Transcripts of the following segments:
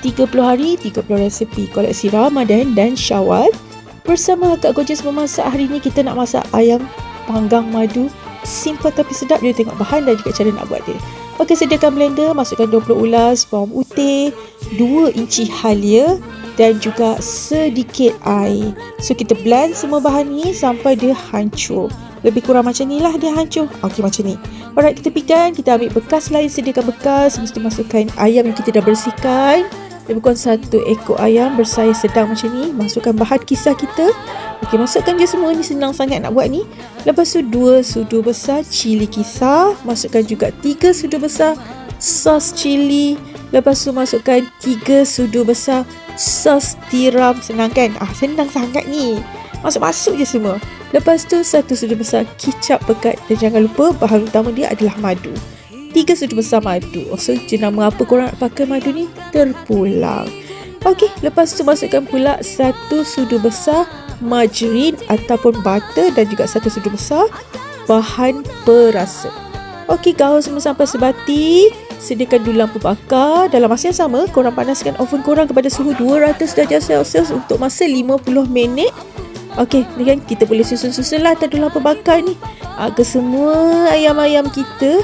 30 hari, 30 resepi koleksi Ramadan dan Syawal. Bersama Kak Gorgeous memasak, hari ni kita nak masak ayam panggang madu. Simple tapi sedap. Dia tengok bahan dan juga cara nak buat dia. Okey, sediakan blender, masukkan 20 ulas bawang putih, 2 inci halia dan juga sedikit air. So kita blend semua bahan ni sampai dia hancur. Lebih kurang macam ni lah dia hancur. Okey, macam ni. Alright, kita tepikan. Kita ambil bekas lain, sediakan bekas. Mesti masukkan ayam yang kita dah bersihkan. Lebih kurang 1 ekor ayam bersaiz sedang macam ni. Masukkan bahan kisar kita. Okey, masukkan je semua ni, senang sangat nak buat ni. Lepas tu 2 sudu besar cili kisar. Masukkan juga 3 sudu besar sos cili. Lepas tu masukkan 3 sudu besar sos tiram. Senang kan? Senang sangat ni. Masuk-masuk je semua. Lepas tu 1 sudu besar kicap pekat. Dan jangan lupa bahan utama dia adalah madu. 3 sudu besar madu. So jenama apa korang nak pakai madu ni? Terpulang. Okey, lepas tu masukkan pula 1 sudu besar margarin ataupun butter dan juga 1 sudu besar bahan perasa. Okey, gaul semua sampai sebati. Sediakan dulu lampu bakar. Dalam masa yang sama, korang panaskan oven korang kepada suhu 200 darjah Celsius untuk masa 50 minit. Okey, ni kan kita boleh susun-susun lah tadi lampu bakar ni ke semua ayam-ayam kita.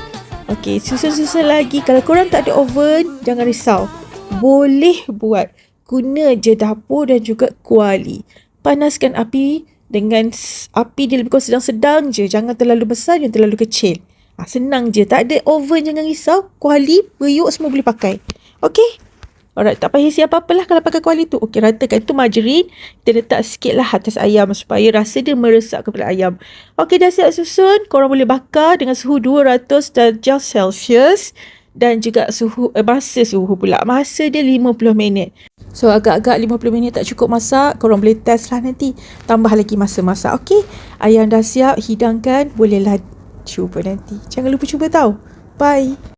Okey, susun-susun lagi. Kalau korang tak ada oven, jangan risau. Boleh buat. Guna je dapur dan juga kuali. Panaskan api dengan api dia lebih kurang sedang-sedang je. Jangan terlalu besar, jangan terlalu kecil. Senang je. Tak ada oven, jangan risau. Kuali, periuk semua boleh pakai. Okey? Alright, tak payah isi apa-apalah kalau pakai kuali tu. Okey, ratakan tu margarin. Kita letak sikit lah atas ayam supaya rasa dia meresap kepada ayam. Okey, dah siap susun. Korang boleh bakar dengan suhu 200 darjah Celsius. Dan juga masa dia 50 minit. So agak-agak 50 minit tak cukup masak. Korang boleh test lah nanti. Tambah lagi masa masak. Okey, ayam dah siap. Hidangkan. Bolehlah cuba nanti. Jangan lupa cuba tau. Bye.